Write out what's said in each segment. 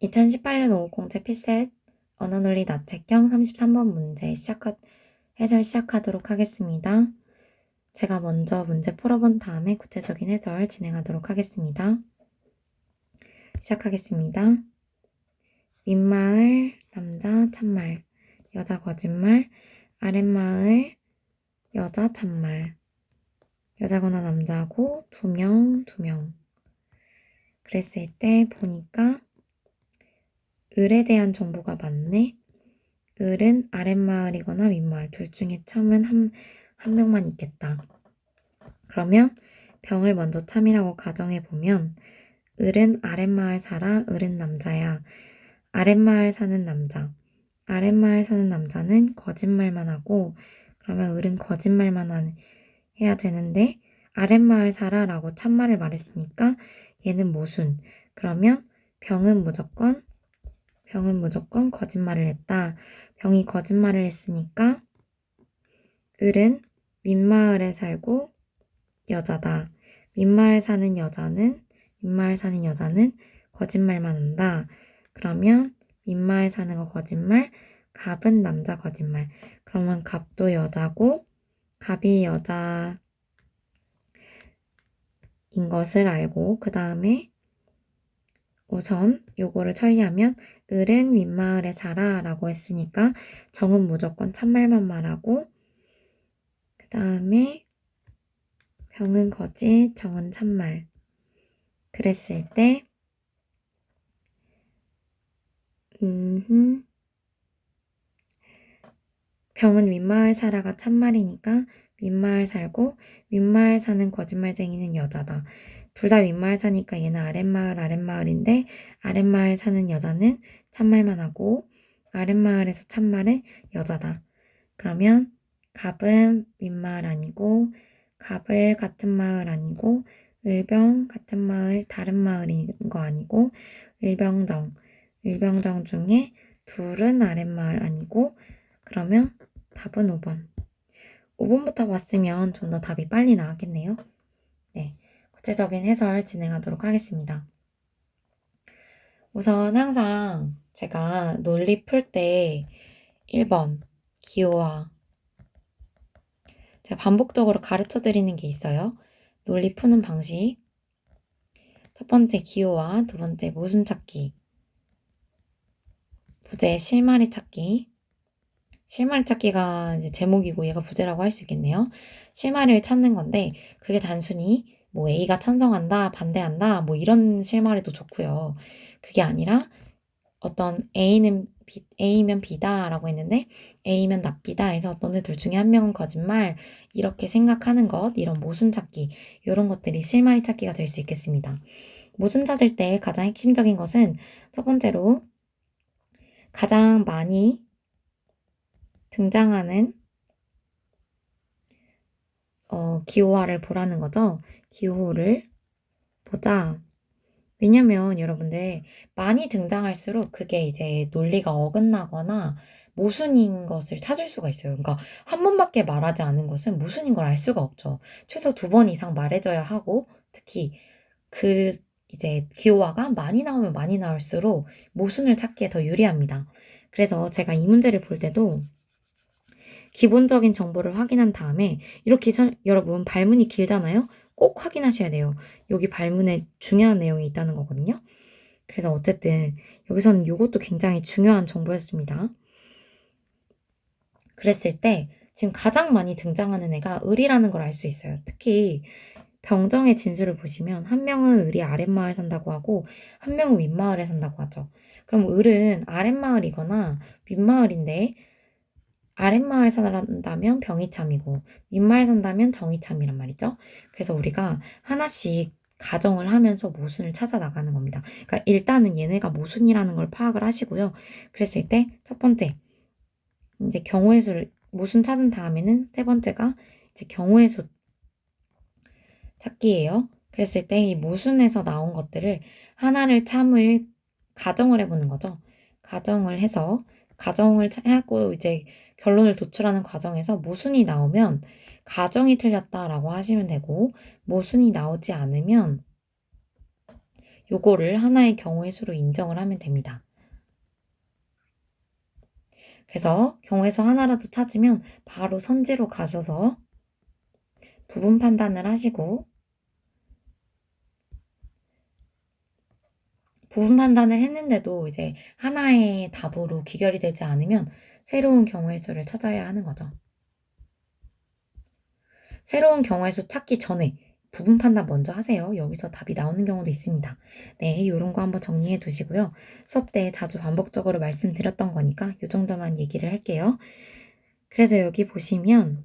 2018년 5공제 피셋 언어논리 나책형 33번 문제 해설 시작하도록 하겠습니다. 제가 먼저 문제 풀어본 다음에 구체적인 해설 진행하도록 하겠습니다. 시작하겠습니다. 윗마을 남자 참말 여자 거짓말 아랫마을 여자 참말 여자거나 남자고 두 명 그랬을 때 보니까 을에 대한 정보가 많네. 을은 아랫마을이거나 윗마을 둘 중에 참은 한 명만 있겠다. 그러면 병을 먼저 참이라고 가정해보면 을은 아랫마을 살아. 을은 남자야. 아랫마을 사는 남자. 아랫마을 사는 남자는 거짓말만 하고 그러면 을은 거짓말만 해야 되는데 아랫마을 살아 라고 참말을 말했으니까 얘는 모순. 그러면 병은 무조건 거짓말을 했다. 병이 거짓말을 했으니까 을은 윗마을에 살고 여자다. 윗마을 사는 여자는 거짓말만 한다. 그러면 윗마을 사는 거 거짓말, 갑은 남자 거짓말. 그러면 갑도 여자고 갑이 여자인 것을 알고 그 다음에 우선 요거를 처리하면 을은 윗마을에 살아 라고 했으니까 정은 무조건 참말만 말하고 그 다음에 병은 거짓, 정은 참말 그랬을 때 병은 윗마을 살아가 참말이니까 윗마을 살고 윗마을 사는 거짓말쟁이는 여자다. 둘 다 윗마을 사니까 얘는 아랫마을인데 아랫마을 사는 여자는 참말만 하고 아랫마을에서 참말은 여자다. 그러면 갑은 윗마을 아니고 갑을 같은 마을 아니고 을병 같은 마을 다른 마을인 거 아니고 을병정 중에 둘은 아랫마을 아니고 그러면 답은 5번. 5번부터 봤으면 좀 더 답이 빨리 나왔겠네요. 네, 구체적인 해설 진행하도록 하겠습니다. 우선 항상 제가 논리 풀 때 1번 기호화 제가 반복적으로 가르쳐 드리는 게 있어요. 논리 푸는 방식. 첫 번째 기호화, 두 번째 모순 찾기. 부재 실마리 찾기. 실마리 찾기가 이제 제목이고 얘가 부재라고 할 수 있겠네요. 실마리를 찾는 건데 그게 단순히 뭐 A가 찬성한다, 반대한다, 뭐 이런 실마리도 좋고요. 그게 아니라 어떤 A면 B다라고 했는데 A면 나비다 해서 너네 둘 중에 한 명은 거짓말 이렇게 생각하는 것, 이런 모순 찾기 이런 것들이 실마리 찾기가 될 수 있겠습니다. 모순 찾을 때 가장 핵심적인 것은 첫 번째로 가장 많이 등장하는 기호화를 보라는 거죠. 기호를 보자. 왜냐면 여러분들 많이 등장할수록 그게 이제 논리가 어긋나거나 모순인 것을 찾을 수가 있어요. 그러니까 한 번밖에 말하지 않은 것은 모순인 걸 알 수가 없죠. 최소 2번 이상 말해줘야 하고 특히 그 이제 기호화가 많이 나오면 많이 나올수록 모순을 찾기에 더 유리합니다. 그래서 제가 이 문제를 볼 때도 기본적인 정보를 확인한 다음에 이렇게 여러분 발문이 길잖아요. 꼭 확인하셔야 돼요. 여기 발문에 중요한 내용이 있다는 거거든요. 그래서 어쨌든 여기서는 이것도 굉장히 중요한 정보였습니다. 그랬을 때 지금 가장 많이 등장하는 애가 을이라는 걸 알 수 있어요. 특히 병정의 진술을 보시면 한 명은 을이 아랫마을 산다고 하고 한 명은 윗마을에 산다고 하죠. 그럼 을은 아랫마을이거나 윗마을인데 아랫마을 산다면 병이 참이고 윗마을 산다면 정이 참이란 말이죠. 그래서 우리가 하나씩 가정을 하면서 모순을 찾아 나가는 겁니다. 그러니까 일단은 얘네가 모순이라는 걸 파악을 하시고요. 그랬을 때 첫 번째 이제 경우의 수를 모순 찾은 다음에는 세 번째가 이제 경우의 수 찾기예요. 그랬을 때 이 모순에서 나온 것들을 하나를 참을 가정을 해보는 거죠. 가정을 하고 이제 결론을 도출하는 과정에서 모순이 나오면 가정이 틀렸다라고 하시면 되고 모순이 나오지 않으면 요거를 하나의 경우의 수로 인정을 하면 됩니다. 그래서 경우의 수 하나라도 찾으면 바로 선지로 가셔서 부분 판단을 하시고 부분 판단을 했는데도 이제 하나의 답으로 귀결이 되지 않으면 새로운 경우의 수를 찾아야 하는 거죠. 새로운 경우의 수 찾기 전에 부분 판단 먼저 하세요. 여기서 답이 나오는 경우도 있습니다. 네, 요런 거 한번 정리해 두시고요. 수업 때 자주 반복적으로 말씀드렸던 거니까 요 정도만 얘기를 할게요. 그래서 여기 보시면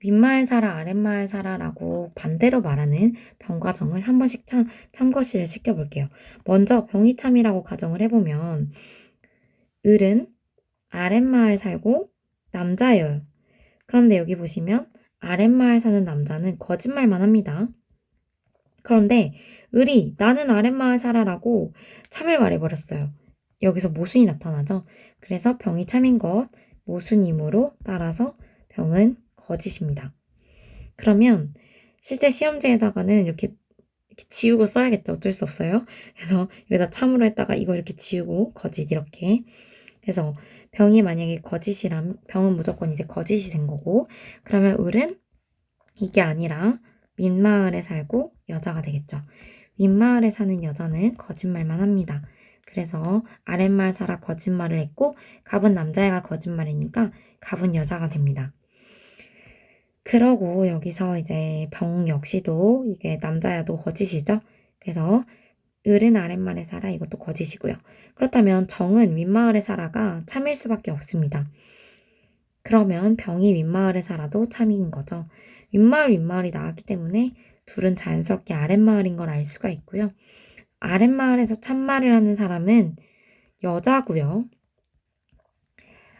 윗마을 사라, 아랫마을 사라라고 반대로 말하는 병과정을 한 번씩 참고시를 시켜볼게요. 먼저 병이참이라고 가정을 해보면 을은 아랫마을 살고 남자예요. 그런데 여기 보시면 아랫마을 사는 남자는 거짓말만 합니다. 그런데 을이 나는 아랫마을 살아라고 참을 말해버렸어요. 여기서 모순이 나타나죠. 그래서 병이 참인 것, 모순이므로 따라서 병은 거짓입니다. 그러면 실제 시험지에다가는 이렇게 지우고 써야겠죠. 어쩔 수 없어요. 그래서 여기다 참으로 했다가 이거 이렇게 지우고 거짓 이렇게. 그래서 병이 만약에 거짓이라면 병은 무조건 이제 거짓이 된 거고, 그러면 을은 이게 아니라 윗마을에 살고 여자가 되겠죠. 윗마을에 사는 여자는 거짓말만 합니다. 그래서 아랫마을 살아 거짓말을 했고 갑은 남자애가 거짓말이니까 갑은 여자가 됩니다. 그러고 여기서 이제 병 역시도 이게 남자야도 거짓이죠. 그래서 을은 아랫마을에 살아 이것도 거짓이고요. 그렇다면 정은 윗마을에 살아가 참일 수밖에 없습니다. 그러면 병이 윗마을에 살아도 참인 거죠. 윗마을이 나왔기 때문에 둘은 자연스럽게 아랫마을인 걸 알 수가 있고요. 아랫마을에서 참말을 하는 사람은 여자고요.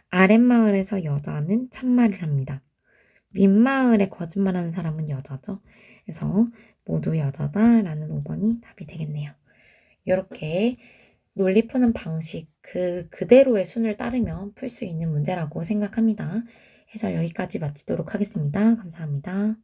아랫마을에서 여자는 참말을 합니다. 윗마을에 거짓말하는 사람은 여자죠. 그래서 모두 여자다라는 5번이 답이 되겠네요. 이렇게 논리 푸는 방식 그대로의 순을 따르면 풀 수 있는 문제라고 생각합니다. 해설 여기까지 마치도록 하겠습니다. 감사합니다.